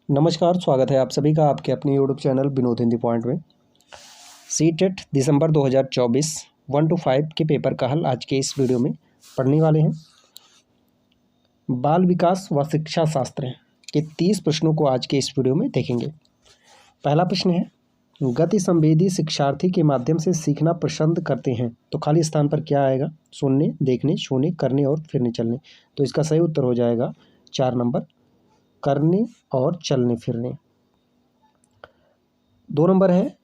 नमस्कार, स्वागत है आप सभी का आपके अपने YouTube channel Vinod Hindi point में। सीटेट दिसंबर 2024 1 to 5 के पेपर का हल आज के इस वीडियो में पढ़ने वाले हैं। बाल विकास व शिक्षा शास्त्र के 30 प्रश्नों को आज के इस वीडियो में देखेंगे। पहला प्रश्न है, गति संवेदी शिक्षार्थी के माध्यम से सीखना पसंद करते हैं तो खाली स्थान पर क्या आएगा? सुनने, देखने, छूने, करने और फिरने चलने। तो इसका सही उत्तर हो जाएगा 4 नंबर, करने और चलने फिरने। 2 नंबर है,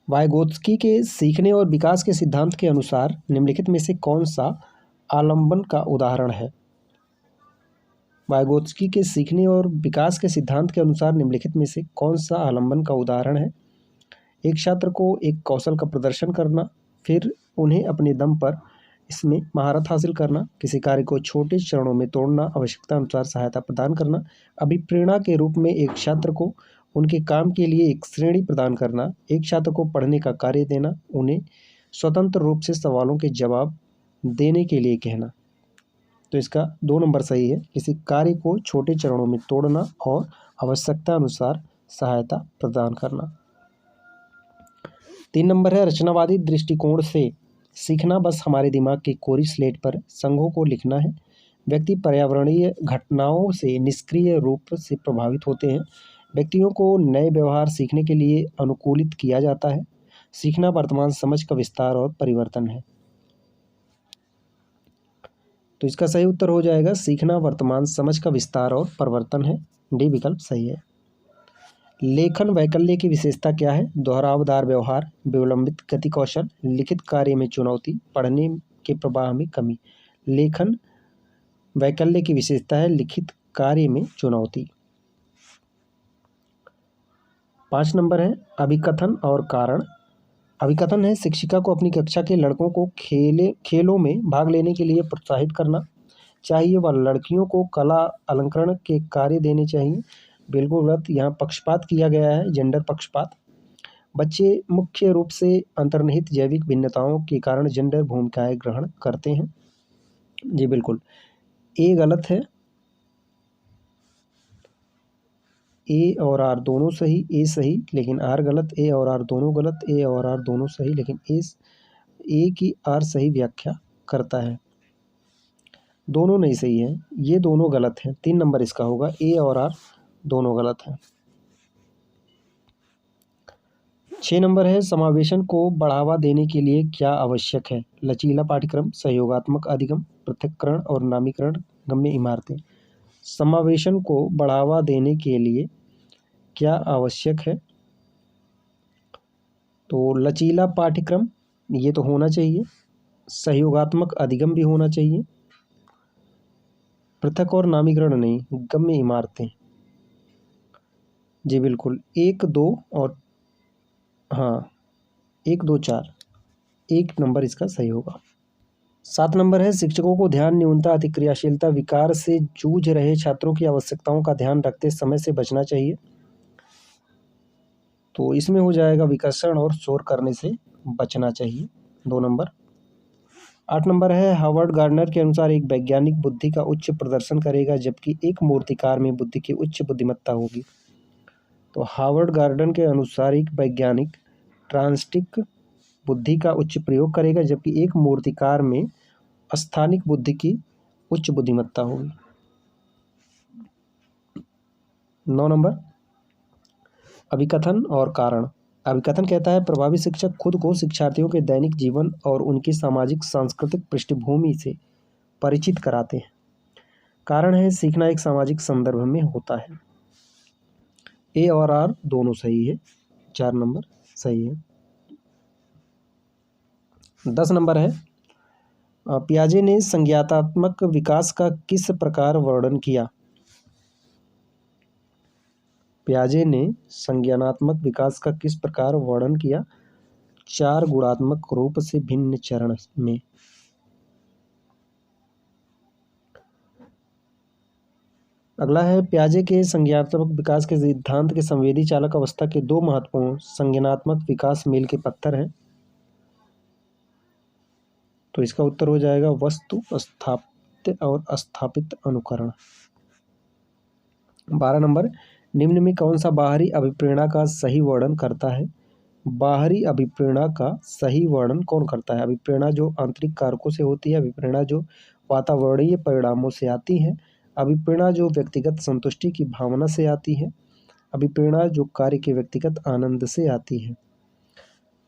वाइगोत्स्की के सीखने और विकास के सिद्धांत के अनुसार निम्नलिखित में से कौन सा आलंबन का उदाहरण है? वाइगोत्स्की के सीखने और विकास के सिद्धांत के अनुसार निम्नलिखित में से कौन सा आलंबन का उदाहरण है? एक छात्र को एक कौशल का प्रदर्शन करना, फिर उन्हें अपने दम पर इसमें महारत हासिल करना, किसी कार्य को छोटे चरणों में तोड़ना, आवश्यकता अनुसार सहायता प्रदान करना, अभिप्रेरणा के रूप में एक छात्र को उनके काम के लिए एक श्रेणी प्रदान करना, एक छात्र को पढ़ने का कार्य देना, उन्हें स्वतंत्र रूप से सवालों के जवाब देने के लिए कहना। तो इसका 2 नंबर सही है, किसी कार्य को छोटे चरणों में तोड़ना और आवश्यकता अनुसार सहायता प्रदान करना। 3 नंबर है, रचनावादी दृष्टिकोण से सीखना बस हमारे दिमाग की कोरी स्लेट पर संघों को लिखना है। व्यक्ति पर्यावरणीय घटनाओं से निष्क्रिय रूप से प्रभावित होते हैं। व्यक्तियों को नए व्यवहार सीखने के लिए अनुकूलित किया जाता है। सीखना वर्तमान समझ का विस्तार और परिवर्तन है। तो इसका सही उत्तर हो जाएगा सीखना वर्तमान समझ का विस्तार और परिवर्तन है। डी विकल्प सही है। लेखन वैकल्य की विशेषता क्या है? दोहरावदार व्यवहार, विलंबित गति कौशल, लिखित कार्य में चुनौती, पढ़ने के प्रवाह में कमी। लेखन वैकल्य की विशेषता है लिखित कार्य में चुनौती। 5 नंबर है, अभिकथन और कारण। अभिकथन है शिक्षिका को अपनी कक्षा के लड़कों को खेलों में भाग लेने के लिए प्रोत्साहित करना चाहिए व लड़कियों को कला अलंकरण के कार्य देने चाहिए। बिल्कुल गलत, यहाँ पक्षपात किया गया है, जेंडर पक्षपात। बच्चे मुख्य रूप से अंतर्निहित जैविक भिन्नताओं के कारण जेंडर भूमिकाएं ग्रहण करते हैं। जी बिल्कुल, ए गलत है, ए और आर दोनों सही, ए सही लेकिन आर गलत, ए और आर दोनों गलत, ए और आर दोनों सही लेकिन ए की आर सही व्याख्या करता है। दोनों नहीं सही है, ये दोनों गलत हैं। 3 नंबर इसका होगा, ए और आर दोनों गलत हैं। 6 नंबर है, समावेशन को बढ़ावा देने के लिए क्या आवश्यक है? लचीला पाठ्यक्रम, सहयोगात्मक अधिगम, पृथक्करण और नामीकरण, गम्य इमारतें। समावेशन को बढ़ावा देने के लिए क्या आवश्यक है? तो लचीला पाठ्यक्रम ये तो होना चाहिए, सहयोगात्मक अधिगम भी होना चाहिए, पृथक और नामीकरण नहीं, गम्य इमारतें। जी बिल्कुल, 1, 2 और हाँ 1, 2, 4, 1 नंबर इसका सही होगा। 7 नंबर है, शिक्षकों को ध्यान न्यूनता, अतिक्रियाशीलता, विकार से जूझ रहे छात्रों की आवश्यकताओं का ध्यान रखते समय से बचना चाहिए। तो इसमें हो जाएगा विकर्षण और शोर करने से बचना चाहिए, 2 नंबर। 8 नंबर है, हार्वर्ड गार्डनर के अनुसार एक वैज्ञानिक बुद्धि का उच्च प्रदर्शन करेगा जबकि एक मूर्तिकार में बुद्धि की उच्च बुद्धिमत्ता होगी। तो हार्वर्ड गार्डनर के अनुसार एक वैज्ञानिक ट्रांसटिक बुद्धि का उच्च प्रयोग करेगा जबकि एक मूर्तिकार में स्थानिक बुद्धि की उच्च बुद्धिमत्ता होगी। 9 नंबर, अभिकथन और कारण। अभिकथन कहता है प्रभावी शिक्षक खुद को शिक्षार्थियों के दैनिक जीवन और उनकी सामाजिक सांस्कृतिक पृष्ठभूमि से परिचित कराते हैं। कारण है सीखना एक सामाजिक संदर्भ में होता है। ए और आर दोनों सही है, 4 नंबर सही है। 10 नंबर है, पियाजे ने संज्ञानात्मक विकास का किस प्रकार वर्णन किया? पियाजे ने संज्ञानात्मक विकास का किस प्रकार वर्णन किया? 4 गुणात्मक रूप से भिन्न चरण में। अगला है, पियाजे के संज्ञानात्मक विकास के सिद्धांत के संवेदी चालक अवस्था के 2 महत्वपूर्ण संज्ञानात्मक विकास मील के पत्थर हैं। तो इसका उत्तर हो जाएगा वस्तु स्थापित और अस्थापित अनुकरण। 12 नंबर, निम्न में कौन सा बाहरी अभिप्रेरणा का सही वर्णन करता है? बाहरी अभिप्रेरणा का सही वर्णन कौन करता है? अभिप्रेरणा जो आंतरिक कारकों से होती है, अभिप्रेरणा जो वातावरणीय परिणामों से आती है, अभिप्रेरणा जो व्यक्तिगत संतुष्टि की भावना से आती है, अभिप्रेरणा जो कार्य के व्यक्तिगत आनंद से आती है।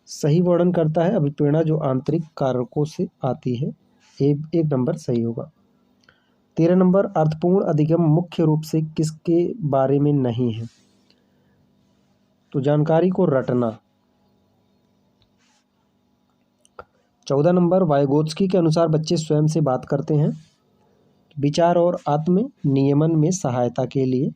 सही वर्णन करता है अभिप्रेरणा जो आंतरिक कारकों से आती है। एक नंबर सही होगा। 13 नंबर, अर्थपूर्ण अधिगम मुख्य रूप से किसके बारे में नहीं है? तो जानकारी को रटना। 14 नंबर, वाइगोत्स्की के अनुसार बच्चे स्वयं से बात करते हैं विचार और आत्म नियमन में सहायता के लिए।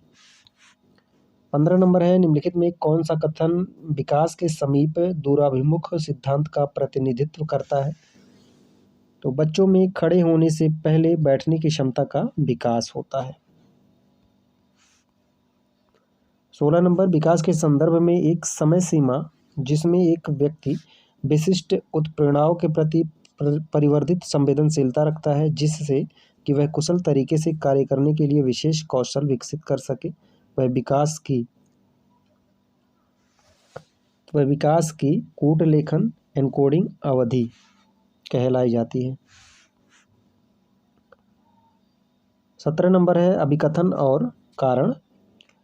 15 नंबर है, निम्नलिखित में कौन सा कथन विकास के समीप दूराभिमुख सिद्धांत का प्रतिनिधित्व करता है? तो बच्चों में खड़े होने से पहले बैठने की क्षमता का विकास होता है। 16 नंबर, विकास के संदर्भ में एक समय सीमा जिसमें एक व्यक्ति विशिष्ट उत्प्रेरणाओं के प्रति परिवर्धित संवेदनशीलता रखता है जिससे कि वह कुशल तरीके से कार्य करने के लिए विशेष कौशल विकसित कर सके, वह विकास की कूट लेखन एन्कोडिंग अवधि कहलाई जाती है। 17 नंबर है, अभिकथन और कारण।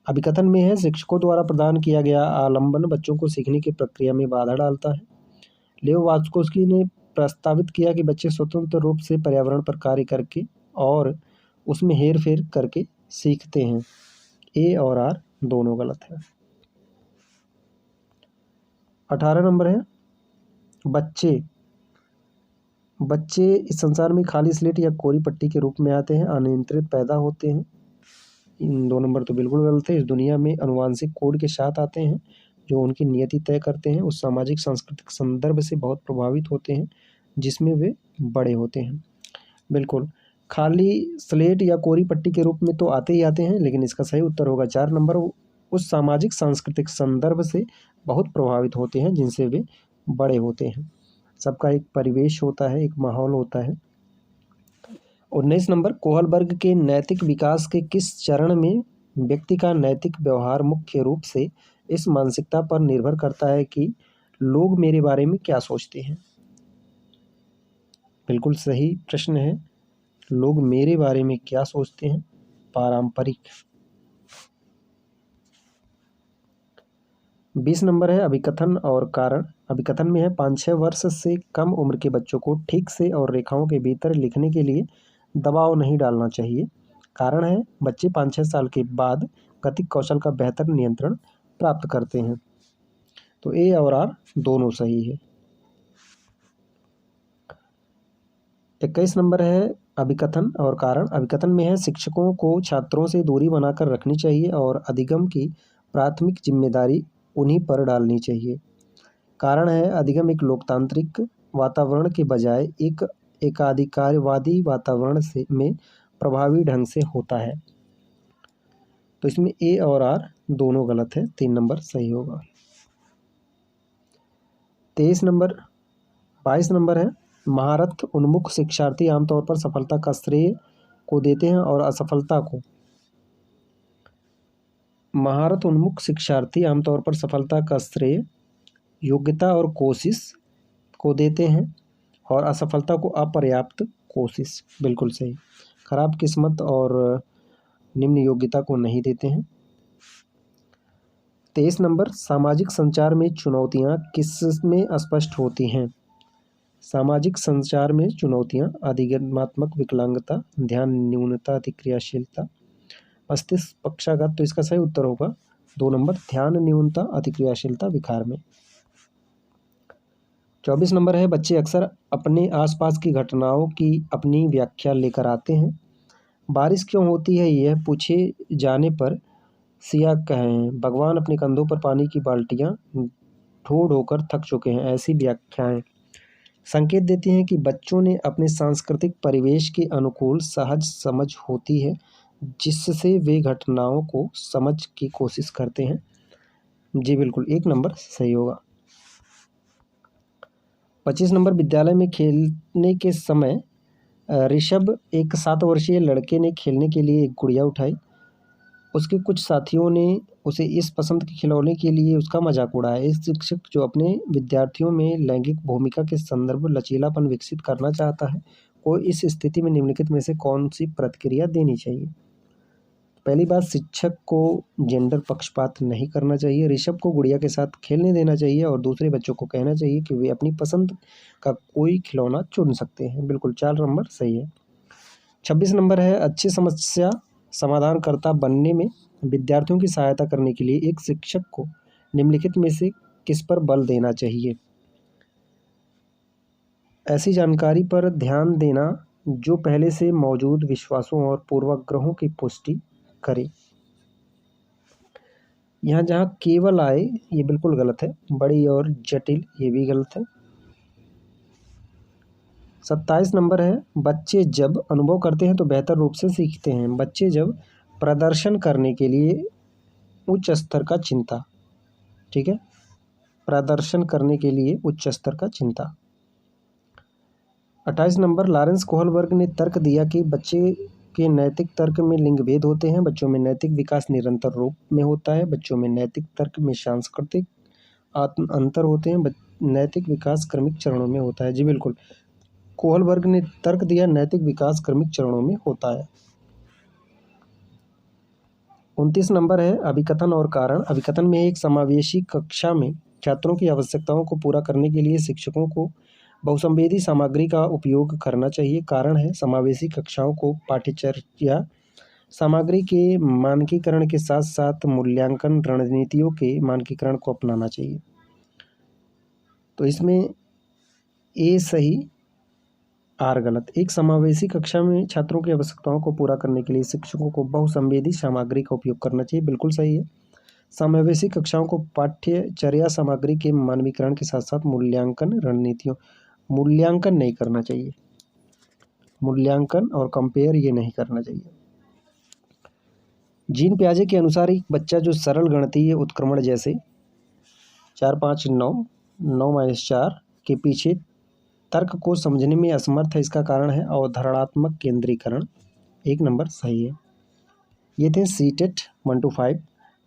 अभिकथन में है, शिक्षकों द्वारा प्रदान किया गया आलंबन बच्चों को सीखने की प्रक्रिया में बाधा डालता है। लेओ वास्कोस्की ने प्रस्तावित किया कि बच्चे स्वतंत्र रूप से पर्यावरण पर कार्य करके और उसमें हेर फेर करके सीखते हैं। ए और आर दोनों गलत है। 18 नंबर है, बच्चे इस संसार में खाली स्लेट या कोरी पट्टी के रूप में आते हैं, अनियंत्रित पैदा होते हैं। इन 2 नंबर तो बिल्कुल गलत है। इस दुनिया में अनुवांशिक कोड के साथ आते हैं जो उनकी नियति तय करते हैं, उस सामाजिक सांस्कृतिक संदर्भ से बहुत प्रभावित होते हैं जिसमें वे बड़े होते हैं। बिल्कुल, खाली स्लेट या कोरी पट्टी के रूप में तो आते ही आते हैं, लेकिन इसका सही उत्तर होगा 4 नंबर, उस सामाजिक सांस्कृतिक संदर्भ से बहुत प्रभावित होते हैं जिनसे वे बड़े होते हैं। सबका एक परिवेश होता है, एक माहौल होता है। 19 नंबर, कोहलबर्ग के नैतिक विकास के किस चरण में व्यक्ति का नैतिक व्यवहार मुख्य रूप से इस मानसिकता पर निर्भर करता है कि लोग मेरे बारे में क्या सोचते हैं? बिल्कुल सही प्रश्न है, लोग मेरे बारे में क्या सोचते हैं। पारंपरिक। 20 नंबर है, अभिकथन और कारण। अभिकथन में है, 5-6 वर्ष से कम उम्र के बच्चों को ठीक से और रेखाओं के भीतर लिखने के लिए दबाव नहीं डालना चाहिए। कारण है, बच्चे 5-6 साल के बाद गतिक कौशल का बेहतर नियंत्रण प्राप्त करते हैं। तो ए और आर दोनों सही है। 21 नंबर है, अभिकथन और कारण। अभिकथन में है, शिक्षकों को छात्रों से दूरी बनाकर रखनी चाहिए और अधिगम की प्राथमिक जिम्मेदारी उन्हीं पर डालनी चाहिए। कारण है, अधिगम एक लोकतांत्रिक वातावरण के बजाय एक एकाधिकारवादी वातावरण में प्रभावी ढंग से होता है। तो इसमें ए और आर दोनों गलत है, 3 नंबर सही होगा। 22 नंबर है, महारत उन्मुख शिक्षार्थी आमतौर पर सफलता का श्रेय को देते हैं और असफलता को महारत उन्मुख शिक्षार्थी आमतौर पर सफलता का श्रेय योग्यता और कोशिश को देते हैं और असफलता को अपर्याप्त कोशिश। बिल्कुल सही। खराब किस्मत और निम्न योग्यता को नहीं देते हैं। 23 नंबर, सामाजिक संचार में चुनौतियाँ किसमें स्पष्ट होती हैं? सामाजिक संचार में चुनौतियाँ अधिगमात्मक विकलांगता, ध्यान न्यूनता, अतिक्रियाशीलता, मस्तिष्क पक्षाघात। तो इसका सही उत्तर होगा 2 नंबर, ध्यान न्यूनता, अतिक्रियाशीलता विकार में। 24 नंबर है, बच्चे अक्सर अपने आसपास की घटनाओं की अपनी व्याख्या लेकर आते हैं। बारिश क्यों होती है यह पूछे जाने पर सिया कहें, भगवान अपने कंधों पर पानी की बाल्टियां ढो ढोकर थक चुके हैं। ऐसी व्याख्याएं संकेत देती हैं कि बच्चों ने अपने सांस्कृतिक परिवेश के अनुकूल सहज समझ होती है जिससे वे घटनाओं को समझ की कोशिश करते हैं। जी बिल्कुल, 1 नंबर सही होगा। 25 नंबर, विद्यालय में खेलने के समय ऋषभ एक 7 वर्षीय लड़के ने खेलने के लिए एक गुड़िया उठाई। उसके कुछ साथियों ने उसे इस पसंद के खिलौने के लिए उसका मजाक उड़ाया। एक शिक्षक जो अपने विद्यार्थियों में लैंगिक भूमिका के संदर्भ लचीलापन विकसित करना चाहता है, को इस स्थिति में निम्नलिखित में से कौन सी प्रतिक्रिया देनी चाहिए? पहली बात, शिक्षक को जेंडर पक्षपात नहीं करना चाहिए। ऋषभ को गुड़िया के साथ खेलने देना चाहिए और दूसरे बच्चों को कहना चाहिए कि वे अपनी पसंद का कोई खिलौना चुन सकते हैं। बिल्कुल 4 नंबर सही है। 26 नंबर है, अच्छी समस्या समाधानकर्ता बनने में विद्यार्थियों की सहायता करने के लिए एक शिक्षक को निम्नलिखित में से किस पर बल देना चाहिए? ऐसी जानकारी पर ध्यान देना जो पहले से मौजूद विश्वासों और पूर्वाग्रहों की पुष्टि करे। यहाँ जहाँ केवल आए ये बिल्कुल गलत है। बड़ी और जटिल ये भी गलत है। 27 नंबर है, बच्चे जब अनुभव करते हैं तो बेहतर रूप से सीखते हैं। बच्चे जब प्रदर्शन करने के लिए उच्च स्तर का चिंता, ठीक है, प्रदर्शन करने के लिए उच्च स्तर का चिंता। 28 नंबर, लॉरेंस कोहलबर्ग ने तर्क दिया कि बच्चे के नैतिक तर्क में लिंग भेद होते हैं। बच्चों में नैतिक विकास निरंतर रूप में होता है। बच्चों में नैतिक तर्क में सांस्कृतिक अंतर होते हैं। नैतिक विकास क्रमिक चरणों में होता है। जी बिल्कुल, कोहलबर्ग ने तर्क दिया नैतिक विकास क्रमिक चरणों में होता है। 29 नंबर है, अभिकथन और कारण। अभिकथन में एक समावेशी कक्षा में छात्रों की आवश्यकताओं को पूरा करने के लिए शिक्षकों को बहुसंवेदी सामग्री का उपयोग करना चाहिए। कारण है, समावेशी कक्षाओं को पाठ्यचर्या सामग्री के मानकीकरण के साथ साथ मूल्यांकन रणनीतियों के मानकीकरण को अपनाना चाहिए। तो इसमें ए सही, आर गलत। एक समावेशी कक्षा में छात्रों की आवश्यकताओं को पूरा करने के लिए शिक्षकों को बहुसंवेदी सामग्री का उपयोग करना चाहिए। बिल्कुल सही है। समावेशी कक्षाओं को पाठ्यचर्या सामग्री के मानकीकरण के साथ साथ मूल्यांकन रणनीतियों, मूल्यांकन नहीं करना चाहिए। मूल्यांकन और कंपेयर ये नहीं करना चाहिए। जीन पियाजे के अनुसार एक बच्चा जो सरल गणितीय उत्क्रमण जैसे 4 5 9 9 - 4 के पीछे तर्क को समझने में असमर्थ है, इसका कारण है अवधारणात्मक केंद्रीकरण। 1 नंबर सही है। ये थे सीटेट 1 to 5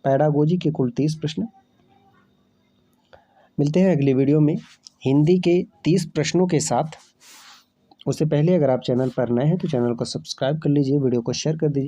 पैडागोजी के कुल 30 प्रश्न। मिलते हैं अगली वीडियो में हिंदी के 30 प्रश्नों के साथ। उससे पहले अगर आप चैनल पर नए हैं तो चैनल को सब्सक्राइब कर लीजिए, वीडियो को शेयर कर दीजिए।